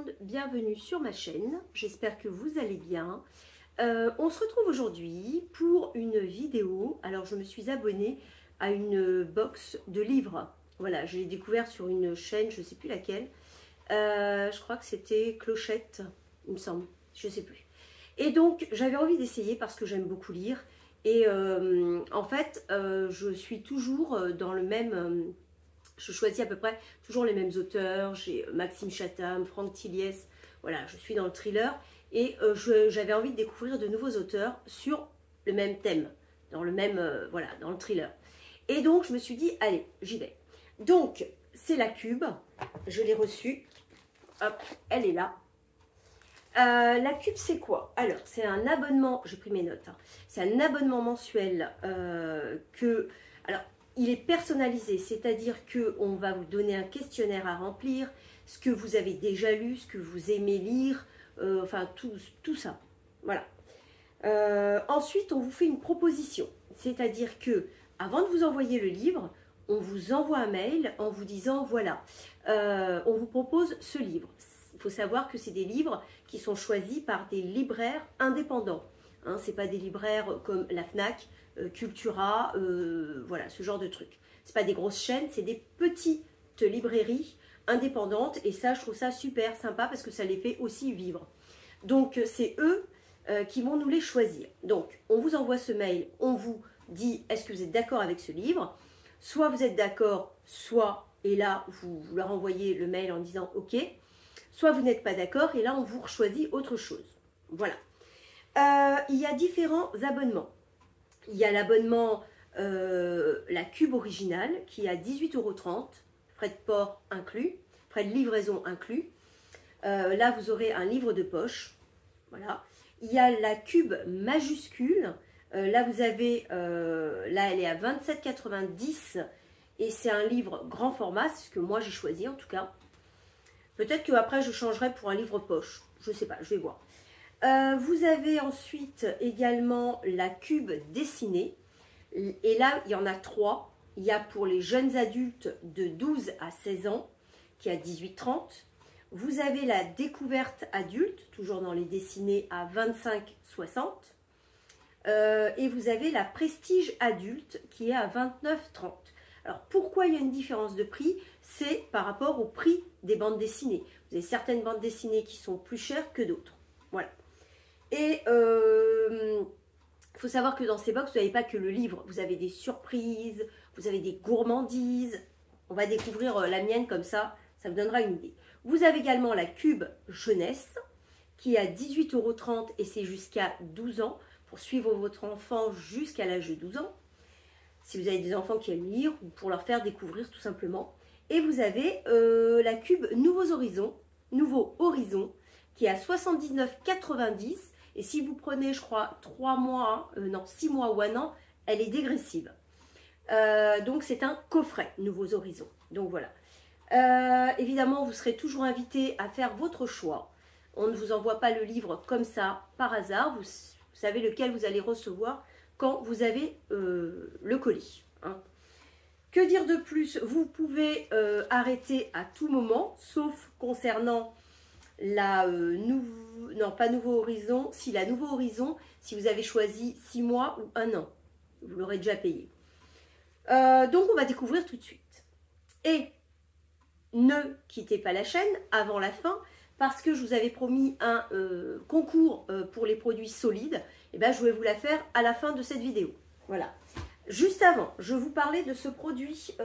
monde, bienvenue sur ma chaîne, j'espère que vous allez bien. On se retrouve aujourd'hui pour une vidéo. Alors je me suis abonnée à une box de livres. Voilà, je l'ai découvert sur une chaîne, je ne sais plus laquelle. Je crois que c'était Clochette, il me semble, je ne sais plus. Et donc j'avais envie d'essayer parce que j'aime beaucoup lire. Et en fait, je suis toujours dans le même... je choisis à peu près toujours les mêmes auteurs. J'ai Maxime Chatham, Franck Tilliès. Voilà, je suis dans le thriller. Et j'avais envie de découvrir de nouveaux auteurs sur le même thème. Dans le même, voilà, dans le thriller. Et donc, je me suis dit, allez, j'y vais. Donc, c'est La Cube. Je l'ai reçue. Hop, elle est là. La Cube, c'est quoi? Alors, c'est un abonnement, j'ai pris mes notes, hein. C'est un abonnement mensuel alors, il est personnalisé, c'est-à-dire qu'on va vous donner un questionnaire à remplir, ce que vous avez déjà lu, ce que vous aimez lire, enfin, tout ça. Voilà. Ensuite, on vous fait une proposition, c'est-à-dire que avant de vous envoyer le livre, on vous envoie un mail en vous disant, voilà, on vous propose ce livre. Il faut savoir que c'est des livres qui sont choisis par des libraires indépendants. Hein, ce n'est pas des libraires comme la FNAC, Cultura, voilà, ce genre de trucs. Ce n'est pas des grosses chaînes, c'est des petites librairies indépendantes. Et ça, je trouve ça super sympa parce que ça les fait aussi vivre. Donc, c'est eux qui vont nous les choisir. Donc, on vous envoie ce mail, on vous dit, est-ce que vous êtes d'accord avec ce livre? Soit vous êtes d'accord, soit, et là, vous leur envoyez le mail en disant, ok. Soit vous n'êtes pas d'accord et là on vous choisit autre chose. Voilà. Il y a différents abonnements. Il y a l'abonnement La Cube originale qui est à 18,30 €, frais de port inclus, frais de livraison inclus. Là vous aurez un livre de poche. Voilà. Il y a La Cube majuscule. Là vous avez, là elle est à 27,90 € et c'est un livre grand format, c'est ce que moi j'ai choisi en tout cas. Peut-être qu'après, je changerai pour un livre poche. Je ne sais pas, je vais voir. Vous avez ensuite également La Cube dessinée. Et là, il y en a 3. Il y a pour les jeunes adultes de 12 à 16 ans, qui est à 18,30 €. Vous avez la découverte adulte, toujours dans les dessinés, à 25,60 €. Et vous avez la prestige adulte, qui est à 29,30 €. Alors, pourquoi il y a une différence de prix? C'est par rapport au prix des bandes dessinées. Vous avez certaines bandes dessinées qui sont plus chères que d'autres. Voilà. Et il faut savoir que dans ces box, vous n'avez pas que le livre. Vous avez des surprises, vous avez des gourmandises. On va découvrir la mienne comme ça vous donnera une idée. Vous avez également la Cube jeunesse qui est à 18,30 € et c'est jusqu'à 12 ans pour suivre votre enfant jusqu'à l'âge de 12 ans. Si vous avez des enfants qui aiment lire ou pour leur faire découvrir tout simplement. Et vous avez la Cube Nouveaux Horizons qui est à 79,90 € et si vous prenez, je crois, 6 mois ou un an, elle est dégressive. Donc c'est un coffret Nouveaux Horizons. Donc voilà. Évidemment, vous serez toujours invité à faire votre choix. On ne vous envoie pas le livre comme ça par hasard. Vous savez lequel vous allez recevoir quand vous avez le colis. Hein. Que dire de plus? Vous pouvez arrêter à tout moment, sauf concernant la pas Nouveau Horizon, si la Nouveau Horizon, si vous avez choisi 6 mois ou 1 an. Vous l'aurez déjà payé. Donc on va découvrir tout de suite. Et ne quittez pas la chaîne avant la fin, parce que je vous avais promis un concours pour les produits solides. Et bien, je vais vous la faire à la fin de cette vidéo. Voilà. Juste avant, je vous parlais de ce produit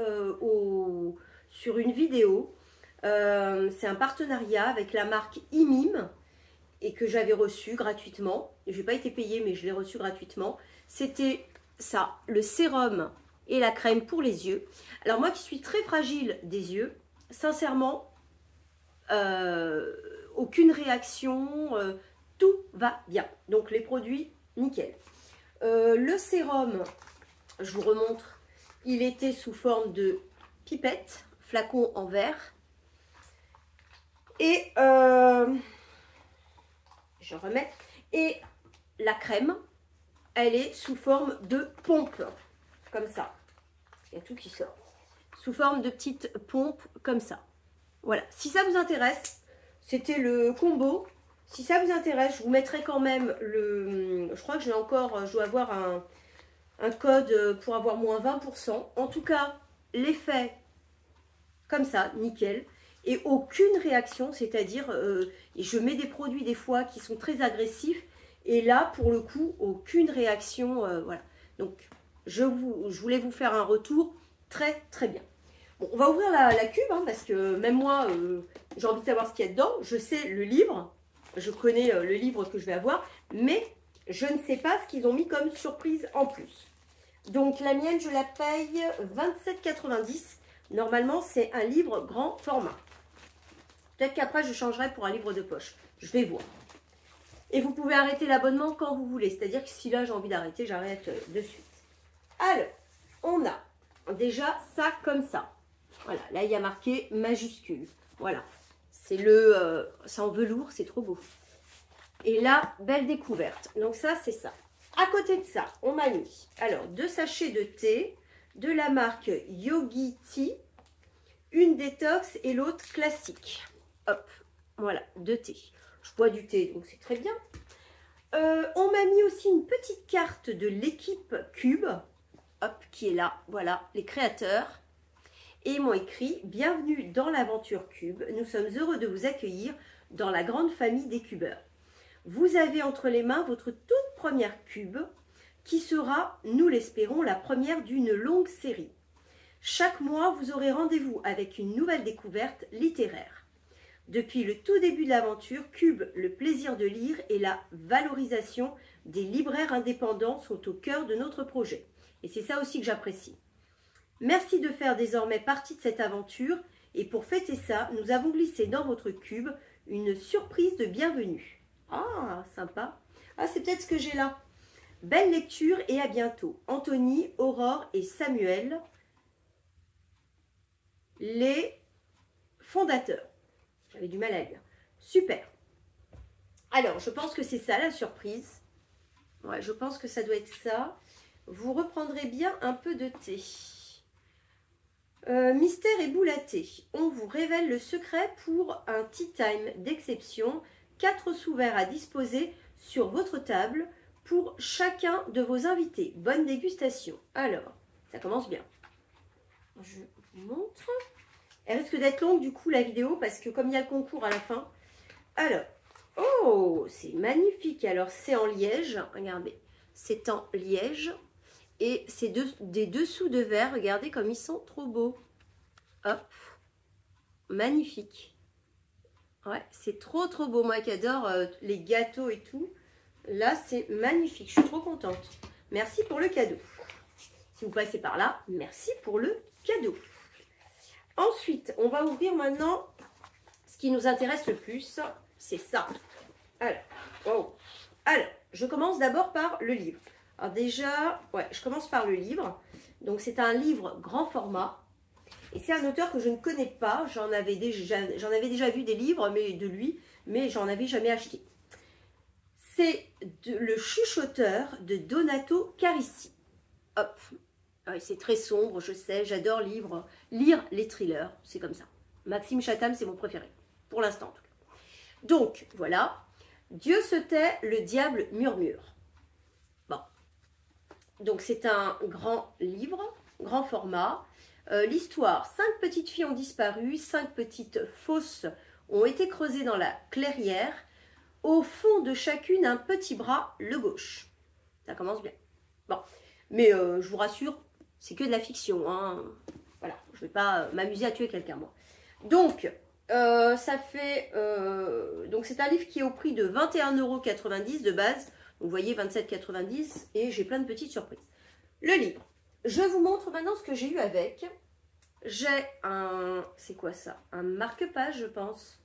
sur une vidéo. C'est un partenariat avec la marque Imim et que j'avais reçu gratuitement. Je n'ai pas été payée, mais je l'ai reçu gratuitement. C'était ça, le sérum et la crème pour les yeux. Alors moi qui suis très fragile des yeux, sincèrement, aucune réaction, tout va bien. Donc les produits, nickel. Le sérum, je vous remontre, il était sous forme de pipette, flacon en verre. Et je remets. Et la crème, elle est sous forme de pompe, comme ça. Il y a tout qui sort. Sous forme de petites pompes, comme ça. Voilà. Si ça vous intéresse, C'était le combo. Si ça vous intéresse, je vous mettrai quand même le... Je crois que j'ai encore, je dois avoir un code pour avoir moins 20%. En tout cas, l'effet comme ça, nickel. Et aucune réaction, c'est-à-dire, je mets des produits des fois qui sont très agressifs. Et là, pour le coup, aucune réaction. Voilà. Donc, je voulais vous faire un retour très, très bien. Bon, on va ouvrir la cube, hein, parce que même moi, j'ai envie de savoir ce qu'il y a dedans. Je sais le livre. Je connais le livre que je vais avoir, mais je ne sais pas ce qu'ils ont mis comme surprise en plus. Donc la mienne, je la paye 27,90 €. Normalement, c'est un livre grand format. Peut-être qu'après, je changerai pour un livre de poche. Je vais voir. Et vous pouvez arrêter l'abonnement quand vous voulez. C'est-à-dire que si là, j'ai envie d'arrêter, j'arrête de suite. Alors, on a déjà ça comme ça. Voilà, là, il y a marqué majuscule. Voilà. C'est en velours, c'est trop beau. Et là, belle découverte. Donc ça, c'est ça. À côté de ça, on m'a mis, alors, 2 sachets de thé de la marque Yogi Tea. Une détox et l'autre classique. Hop, voilà, 2 thés. Je bois du thé, donc c'est très bien. On m'a mis aussi une petite carte de l'équipe Cube. Hop, qui est là. Voilà, les créateurs. Et ils m'ont écrit « Bienvenue dans l'aventure Cube. Nous sommes heureux de vous accueillir dans la grande famille des cubeurs. Vous avez entre les mains votre toute première cube qui sera, nous l'espérons, la première d'une longue série. Chaque mois, vous aurez rendez-vous avec une nouvelle découverte littéraire. Depuis le tout début de l'aventure, Cube, le plaisir de lire et la valorisation des libraires indépendants sont au cœur de notre projet. » Et c'est ça aussi que j'apprécie. Merci de faire désormais partie de cette aventure et pour fêter ça, nous avons glissé dans votre cube une surprise de bienvenue. Ah, sympa. Ah, c'est peut-être ce que j'ai là. Belle lecture et à bientôt. Anthony, Aurore et Samuel, les fondateurs. J'avais du mal à lire. Super. Alors, je pense que c'est ça la surprise. Ouais, je pense que ça doit être ça. Vous reprendrez bien un peu de thé. Mystère et boule à thé. On vous révèle le secret pour un tea time d'exception. 4 sous-verts à disposer sur votre table pour chacun de vos invités. Bonne dégustation. Alors, ça commence bien. Je vous montre. Elle risque d'être longue du coup la vidéo parce que comme il y a le concours à la fin. Alors, oh, c'est magnifique. Alors, c'est en liège. Regardez, c'est en liège. Et c'est des dessous de verre, regardez comme ils sont trop beaux. Hop, magnifique. Ouais, c'est trop trop beau. Moi qui adore les gâteaux et tout. Là, c'est magnifique. Je suis trop contente. Merci pour le cadeau. Si vous passez par là, merci pour le cadeau. Ensuite, on va ouvrir maintenant ce qui nous intéresse le plus. C'est ça. Alors, wow. Alors, je commence d'abord par le livre. Alors déjà, ouais, je commence par le livre. Donc c'est un livre grand format. Et c'est un auteur que je ne connais pas. J'en avais déjà vu des livres de lui, mais j'en avais jamais acheté. C'est Le Chuchoteur de Donato Carisi. Hop. Ouais, c'est très sombre, je sais, j'adore lire les thrillers. C'est comme ça. Maxime Chatham, c'est mon préféré. Pour l'instant, en tout cas. Donc, voilà. Dieu se tait, le diable murmure. Bon. Donc c'est un grand livre, grand format. L'histoire, 5 petites filles ont disparu, 5 petites fosses ont été creusées dans la clairière. Au fond de chacune, un petit bras, le gauche. Ça commence bien. Bon, mais je vous rassure, c'est que de la fiction. Hein. Voilà, je ne vais pas m'amuser à tuer quelqu'un, moi. Donc, ça fait... donc c'est un livre qui est au prix de 21,90 € de base. Vous voyez, 27,90 € et j'ai plein de petites surprises. Le livre. Je vous montre maintenant ce que j'ai eu avec. J'ai un... C'est quoi ça? Un marque-page, je pense.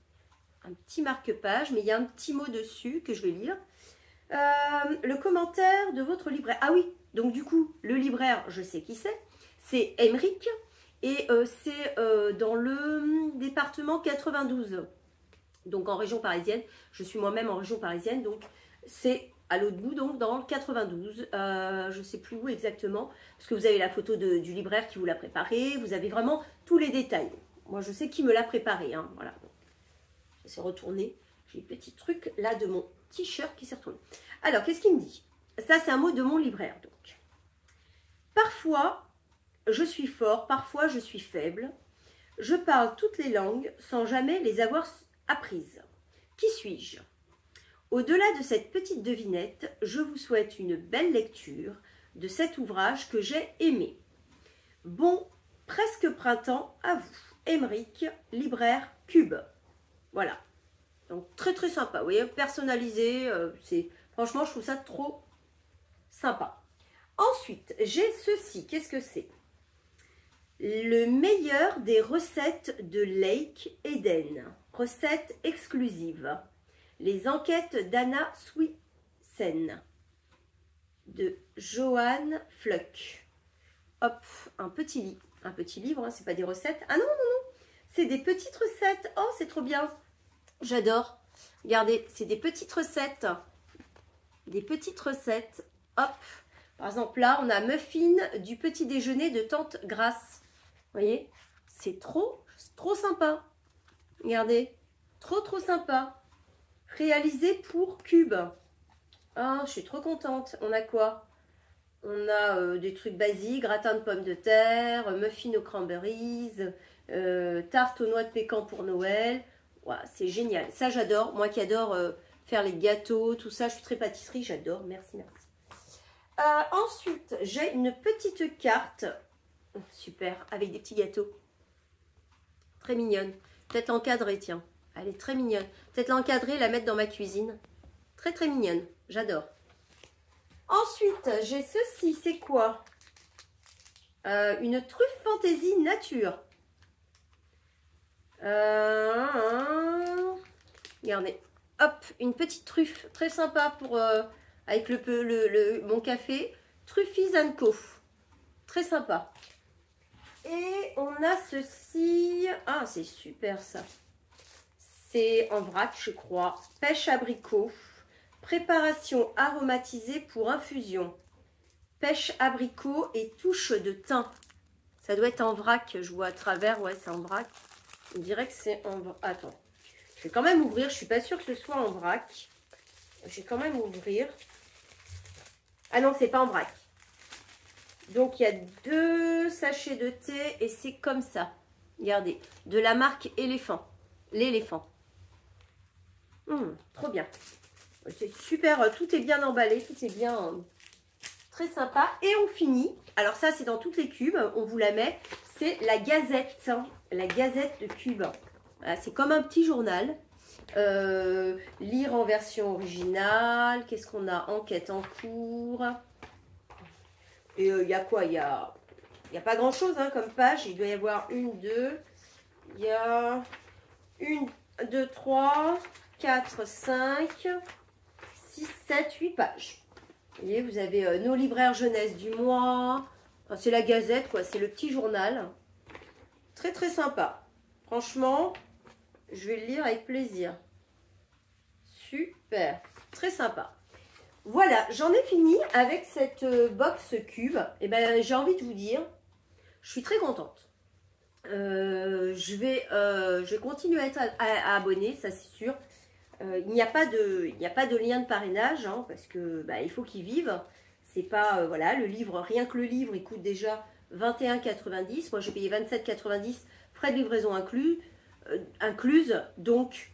Un petit marque-page, mais il y a un petit mot dessus que je vais lire. Le commentaire de votre libraire. Ah oui, donc du coup, le libraire, je sais qui c'est. C'est Emeric et c'est dans le département 92. Donc en région parisienne. Je suis moi-même en région parisienne, donc c'est à l'autre bout, donc dans le 92. Je ne sais plus où exactement, parce que vous avez la photo du libraire qui vous l'a préparé. Vous avez vraiment tous les détails. Moi, je sais qui me l'a préparé. Hein, voilà. C'est retourné. J'ai un petit truc là de mon t-shirt qui s'est retourné. Alors, qu'est-ce qu'il me dit? Ça, c'est un mot de mon libraire, donc. Parfois, je suis fort, parfois je suis faible. Je parle toutes les langues sans jamais les avoir apprises. Qui suis-je? Au-delà de cette petite devinette, je vous souhaite une belle lecture de cet ouvrage que j'ai aimé. Bon, presque printemps à vous. Émeric, libraire Cube. Voilà. Donc très très sympa. Vous voyez, personnalisé. Franchement, je trouve ça trop sympa. Ensuite, j'ai ceci. Qu'est-ce que c'est? Le meilleur des recettes de Lake Eden. Recette exclusive. Les enquêtes d'Anna Swissen. De Johan Fluck. Hop, un petit livre, hein, c'est pas des recettes. Ah non, non, non, c'est des petites recettes. Oh, c'est trop bien. J'adore. Regardez, c'est des petites recettes. Des petites recettes. Hop. Par exemple, là, on a muffin du petit déjeuner de Tante Grace. Vous voyez? C'est trop sympa. Regardez. Trop sympa. Réalisé pour Cube. Ah, je suis trop contente. On a quoi? On a des trucs basiques, gratin de pommes de terre, muffin aux cranberries, tarte aux noix de pécan pour Noël. Wow, c'est génial. Ça, j'adore. Moi qui adore faire les gâteaux, tout ça. Je suis très pâtisserie, j'adore. Merci, merci. Ensuite, j'ai une petite carte. Super, avec des petits gâteaux. Très mignonne. Peut-être l'encadrer, tiens. Elle est très mignonne. Peut-être l'encadrer, la mettre dans ma cuisine. Très, très mignonne. J'adore. Ensuite, j'ai ceci. C'est quoi? Une truffe fantaisie nature. Regardez. Hop, une petite truffe. Très sympa pour avec mon café. Truffies & Co. Très sympa. Et on a ceci. Ah, c'est super ça. C'est en vrac, je crois. Pêche abricot. Préparation aromatisée pour infusion. Pêche abricot et touche de thym. Ça doit être en vrac, je vois à travers. Ouais, c'est en vrac. On dirait que c'est en vrac. Attends. Je vais quand même ouvrir. Je suis pas sûre que ce soit en vrac. Je vais quand même ouvrir. Ah non, c'est pas en vrac. Donc, il y a 2 sachets de thé et c'est comme ça. Regardez. De la marque Éléphant. L'éléphant. Trop bien. C'est super. Tout est bien emballé. Tout est bien très sympa. Et on finit. Alors ça, c'est dans toutes les cubes. On vous la met. C'est la Gazette. La Gazette de Cube. Voilà, c'est comme un petit journal. Lire en version originale. Qu'est-ce qu'on a? Enquête en cours. Et il y a quoi? Il y a pas grand-chose hein, comme page. Il doit y avoir 1, 2. Il y a 1, 2, 3, 4, 5, 6, 7, 8 pages. Vous voyez, vous avez nos libraires jeunesse du mois. Enfin, c'est la Gazette, quoi. C'est le petit journal. Très, très sympa. Franchement, je vais le lire avec plaisir. Super. Très sympa. Voilà, j'en ai fini avec cette box cube. Et ben, j'ai envie de vous dire, je suis très contente. Je vais continuer à être abonnée, ça c'est sûr. Il n'y a pas de lien de parrainage, hein, parce que bah, il faut qu'ils vivent. C'est pas, voilà, le livre, rien que le livre, il coûte déjà 21,90. Moi, j'ai payé 27,90, frais de livraison incluses. Donc,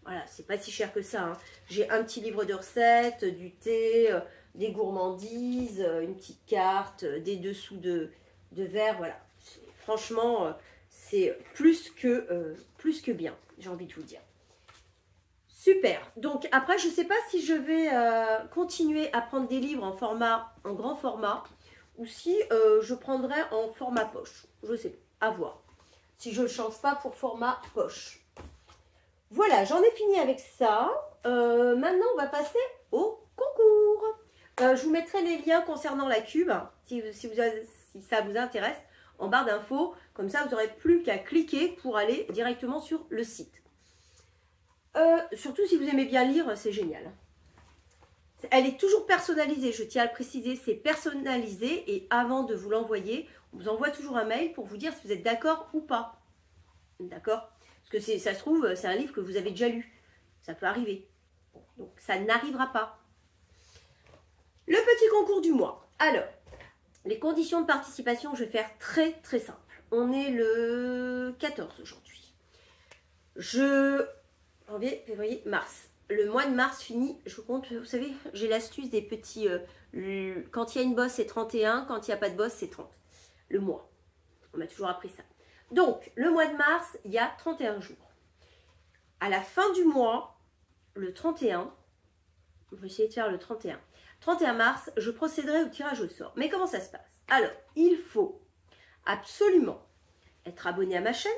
voilà, c'est pas si cher que ça. Hein. J'ai un petit livre de recettes, du thé, des gourmandises, une petite carte, des dessous de verre. Voilà. Franchement, c'est plus que bien, j'ai envie de vous dire. Super. Donc après, je ne sais pas si je vais continuer à prendre des livres en grand format ou si je prendrai en format poche. Je ne sais pas, à voir. Si je ne change pas pour format poche. Voilà, j'en ai fini avec ça. Maintenant, on va passer au concours. Je vous mettrai les liens concernant la cube, si ça vous intéresse, en barre d'infos. Comme ça, vous n'aurez plus qu'à cliquer pour aller directement sur le site. Surtout si vous aimez bien lire, c'est génial. Elle est toujours personnalisée, je tiens à le préciser, c'est personnalisé. Et avant de vous l'envoyer, on vous envoie toujours un mail pour vous dire si vous êtes d'accord ou pas. D'accord? Parce que ça se trouve, c'est un livre que vous avez déjà lu. Ça peut arriver. Donc, ça n'arrivera pas. Le petit concours du mois. Alors, les conditions de participation, je vais faire très très simple. On est le 14 aujourd'hui. Janvier, février, mars. Le mois de mars fini, je vous compte, vous savez, j'ai l'astuce des petits... quand il y a une bosse, c'est 31. Quand il n'y a pas de bosse, c'est 30. Le mois. On m'a toujours appris ça. Donc, le mois de mars, il y a 31 jours. À la fin du mois, le 31, on va essayer de faire le 31. 31 mars, je procéderai au tirage au sort. Mais comment ça se passe? Alors, il faut absolument être abonné à ma chaîne,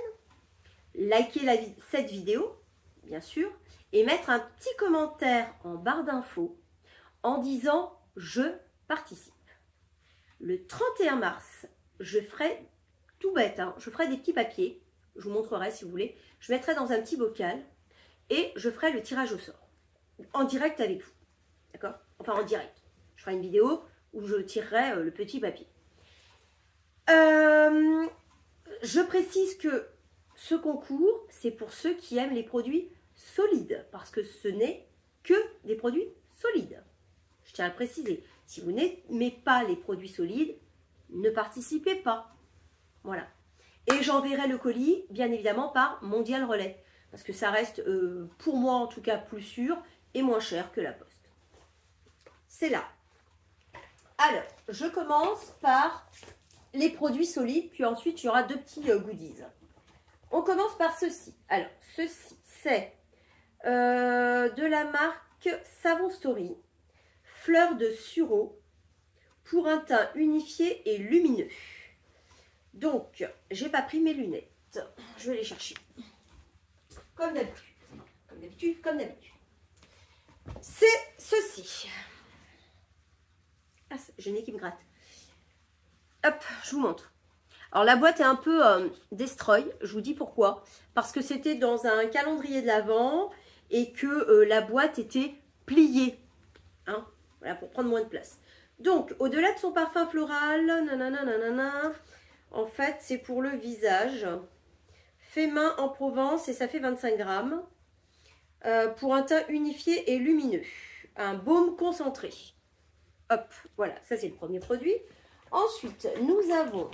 liker cette vidéo, bien sûr, et mettre un petit commentaire en barre d'infos en disant « Je participe ». Le 31 mars, je ferai, tout bête, hein, je ferai des petits papiers, je vous montrerai si vous voulez, je mettrai dans un petit bocal et je ferai le tirage au sort, en direct avec vous, d'accord? Enfin en direct, je ferai une vidéo où je tirerai le petit papier. Je précise que ce concours, c'est pour ceux qui aiment les produits solides, parce que ce n'est que des produits solides. Je tiens à le préciser. Si vous n'aimez pas les produits solides, ne participez pas. Voilà. Et j'enverrai le colis, bien évidemment, par Mondial Relais, parce que ça reste, pour moi en tout cas, plus sûr et moins cher que la poste. C'est là. Alors, je commence par les produits solides, puis ensuite il y aura deux petits goodies. On commence par ceci. Alors, ceci, c'est de la marque Savon Story, fleur de sureau, pour un teint unifié et lumineux. Donc, j'ai pas pris mes lunettes. Je vais les chercher. Comme d'habitude. Comme d'habitude, comme d'habitude. C'est ceci. Ah, j'ai le nez qui me gratte. Hop, je vous montre. Alors la boîte est un peu destroy, je vous dis pourquoi. Parce que c'était dans un calendrier de l'Avent et que la boîte était pliée. Hein, voilà, pour prendre moins de place. Donc, au-delà de son parfum floral, nanana, en fait, c'est pour le visage. Fait main en Provence et ça fait 25 grammes. Pour un teint unifié et lumineux. Un baume concentré. Hop, voilà, ça c'est le premier produit. Ensuite, nous avons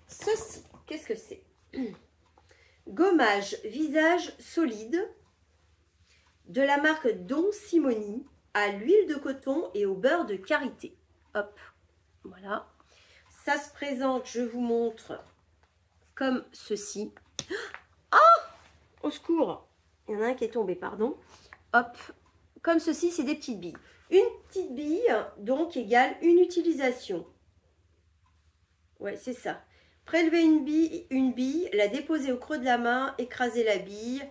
ceci. Qu'est-ce que c'est? Gommage visage solide de la marque Don Simoni à l'huile de coton et au beurre de karité. Hop, voilà. Ça se présente, je vous montre, comme ceci. Ah! Au secours! Il y en a un qui est tombé, pardon. Hop, comme ceci, c'est des petites billes. Une petite bille, donc, égale une utilisation. Ouais, c'est ça. Prélever une bille, la déposer au creux de la main, écraser la bille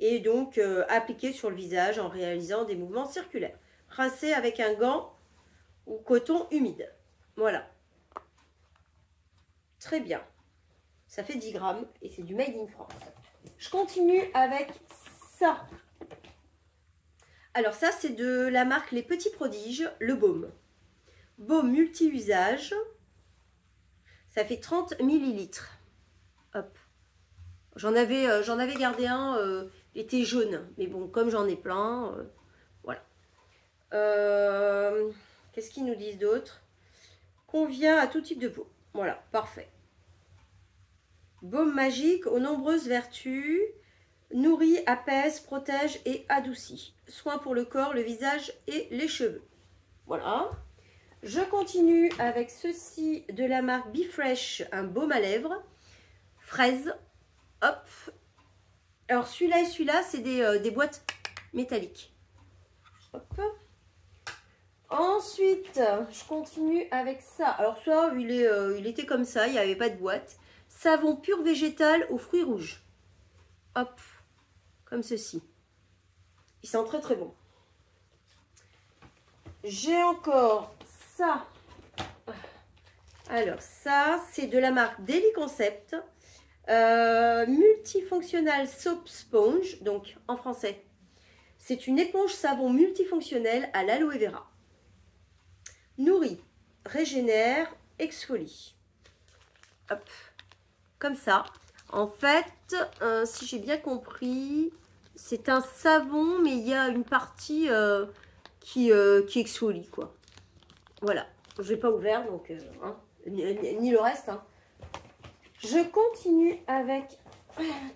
et donc appliquer sur le visage en réalisant des mouvements circulaires. Rincer avec un gant ou coton humide. Voilà. Très bien. Ça fait 10 grammes et c'est du Made in France. Je continue avec ça. Alors ça, c'est de la marque Les Petits Prodiges, le baume. Baume multi-usage. Ça fait 30 ml. Hop. J'en avais gardé un, il était jaune. Mais bon, comme j'en ai plein, voilà. Qu'est-ce qu'ils nous disent d'autre? Convient à tout type de peau. Voilà, parfait. Baume magique aux nombreuses vertus. Nourrit, apaise, protège et adoucit. Soin pour le corps, le visage et les cheveux. Voilà. Je continue avec ceci de la marque Be Fresh, un baume à lèvres. Fraise. Hop. Alors celui-là et celui-là, c'est des boîtes métalliques. Hop. Ensuite, je continue avec ça. Alors ça, il était comme ça, il n'y avait pas de boîte. Savon pur végétal aux fruits rouges. Hop. Comme ceci. Il sent très très bon. J'ai encore ça. Alors ça, c'est de la marque Daily Concept. Multifonctionnal Soap Sponge. Donc en français, c'est une éponge savon multifonctionnelle à l'aloe vera. Nourrit, régénère, exfolie. Hop. Comme ça. En fait, si j'ai bien compris, c'est un savon, mais il y a une partie qui exfolie, quoi. Voilà. Je n'ai pas ouvert, donc hein, ni le reste. Hein. Je continue avec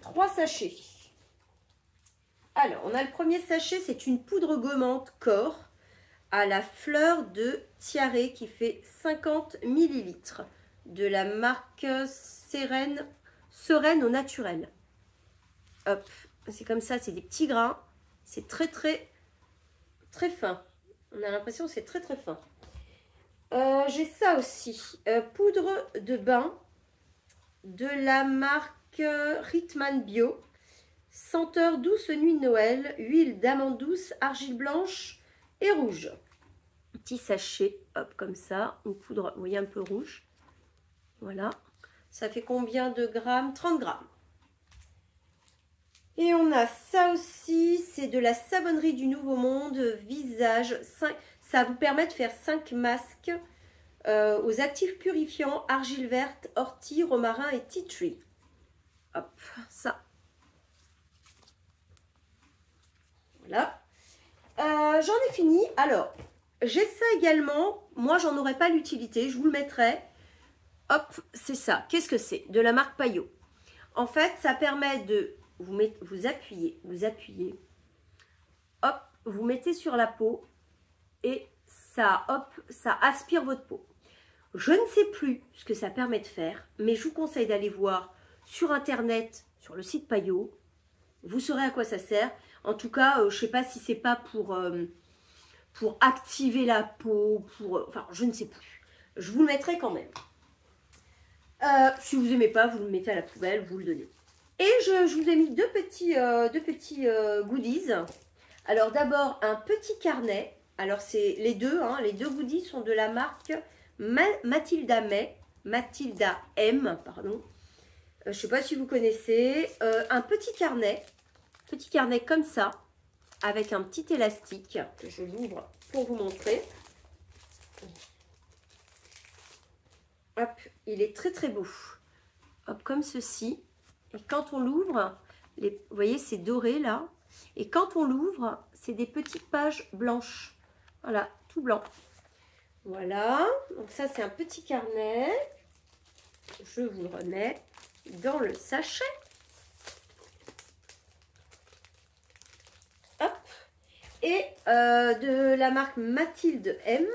3 sachets. Alors, on a le premier sachet, c'est une poudre gommante corps à la fleur de tiare qui fait 50 ml de la marque Sereine au naturel. Hop, c'est comme ça, c'est des petits grains. C'est très fin. On a l'impression que c'est très fin. J'ai ça aussi. Poudre de bain de la marque Ritman Bio. Senteur douce nuit de Noël. Huile d'amande douce, argile blanche et rouge. Petit sachet, hop, comme ça. Une poudre, vous voyez, un peu rouge. Voilà. Ça fait combien de grammes? 30 grammes. Et on a ça aussi, c'est de la savonnerie du Nouveau Monde, visage. Ça vous permet de faire 5 masques aux actifs purifiants, argile verte, ortie, romarin et tea tree. Hop, ça. Voilà. J'en ai fini. Alors, j'ai ça également. Moi, j'en aurais pas l'utilité. Je vous le mettrai. Hop, c'est ça. Qu'est-ce que c'est? De la marque Payot. En fait, ça permet de... Vous appuyez. Hop, vous mettez sur la peau. Et ça, hop, ça aspire votre peau. Je ne sais plus ce que ça permet de faire. Mais je vous conseille d'aller voir sur Internet, sur le site Payot. Vous saurez à quoi ça sert. En tout cas, je ne sais pas si c'est pas pour activer la peau, enfin, je ne sais plus. Je vous le mettrai quand même. Si vous n'aimez pas, vous le mettez à la poubelle, vous le donnez. Et je vous ai mis deux petits goodies. Alors d'abord, un petit carnet. Alors c'est les deux goodies sont de la marque Mathilda M, pardon. Je ne sais pas si vous connaissez. Un petit carnet comme ça, avec un petit élastique. Je l'ouvre pour vous montrer. Hop, il est très beau. Hop, comme ceci. Et quand on l'ouvre, vous voyez, c'est doré là. Et quand on l'ouvre, c'est des petites pages blanches. Voilà, tout blanc. Voilà, donc ça c'est un petit carnet. Je vous le remets dans le sachet. Hop. Et de la marque Mathilde M.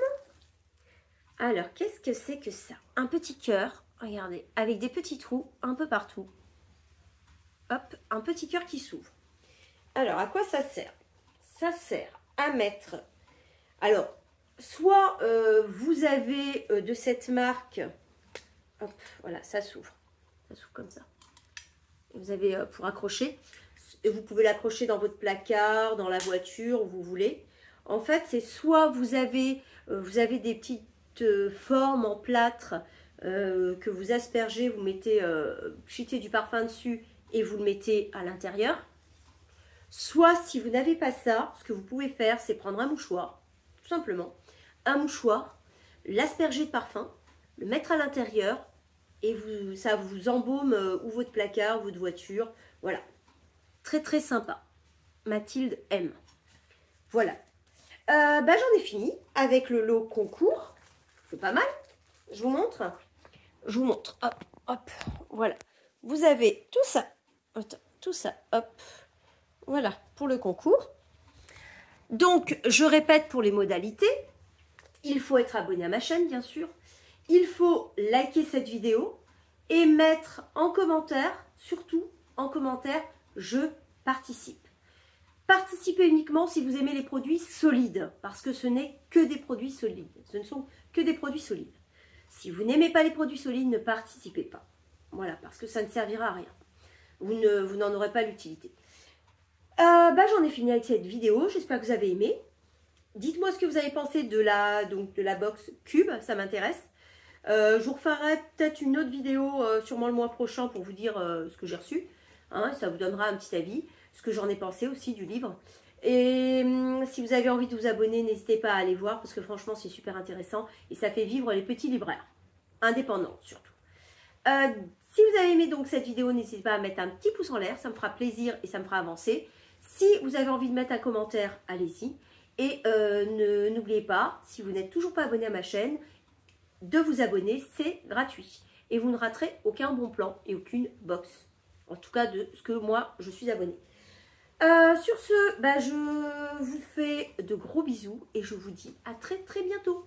Alors, qu'est-ce que c'est que ça? Un petit cœur, regardez, avec des petits trous un peu partout. Hop, un petit cœur qui s'ouvre. Alors, à quoi ça sert? Ça sert à mettre... Alors, soit vous avez de cette marque... Hop, voilà, ça s'ouvre. Ça s'ouvre comme ça. Vous avez pour accrocher. Et vous pouvez l'accrocher dans votre placard, dans la voiture, où vous voulez. En fait, c'est soit vous avez des petites formes en plâtre que vous aspergez, vous mettez, pchitez du parfum dessus et vous le mettez à l'intérieur. Soit, si vous n'avez pas ça, ce que vous pouvez faire, c'est prendre un mouchoir, tout simplement. Un mouchoir, l'asperger de parfum, le mettre à l'intérieur et ça vous embaume ou votre placard, ou votre voiture. Voilà. Très sympa. Mathilde M. Voilà. J'en ai fini avec le lot concours. C'est pas mal. Je vous montre. Je vous montre. Hop, hop. Voilà. Vous avez tout ça. Tout ça. Hop. Voilà. Pour le concours. Donc, je répète pour les modalités. Il faut être abonné à ma chaîne, bien sûr. Il faut liker cette vidéo et mettre en commentaire, surtout en commentaire, je participe. Participez uniquement si vous aimez les produits solides, parce que ce n'est que des produits solides. Ce ne sont que des produits solides. Si vous n'aimez pas les produits solides, ne participez pas. Voilà, parce que ça ne servira à rien. Vous n'en aurez pas l'utilité. J'en ai fini avec cette vidéo. J'espère que vous avez aimé. Dites-moi ce que vous avez pensé de la box Cube, ça m'intéresse. Je vous referai peut-être une autre vidéo, sûrement le mois prochain, pour vous dire ce que j'ai reçu. Hein, ça vous donnera un petit avis, ce que j'en ai pensé aussi du livre. Et si vous avez envie de vous abonner, n'hésitez pas à aller voir, parce que franchement, c'est super intéressant. Et ça fait vivre les petits libraires, indépendants surtout. Si vous avez aimé donc cette vidéo, n'hésitez pas à mettre un petit pouce en l'air, ça me fera plaisir et ça me fera avancer. Si vous avez envie de mettre un commentaire, allez-y. Et n'oubliez pas, si vous n'êtes toujours pas abonné à ma chaîne, de vous abonner, c'est gratuit. Et vous ne raterez aucun bon plan et aucune box. En tout cas, de ce que moi, je suis abonnée. Sur ce, je vous fais de gros bisous et je vous dis à très très bientôt.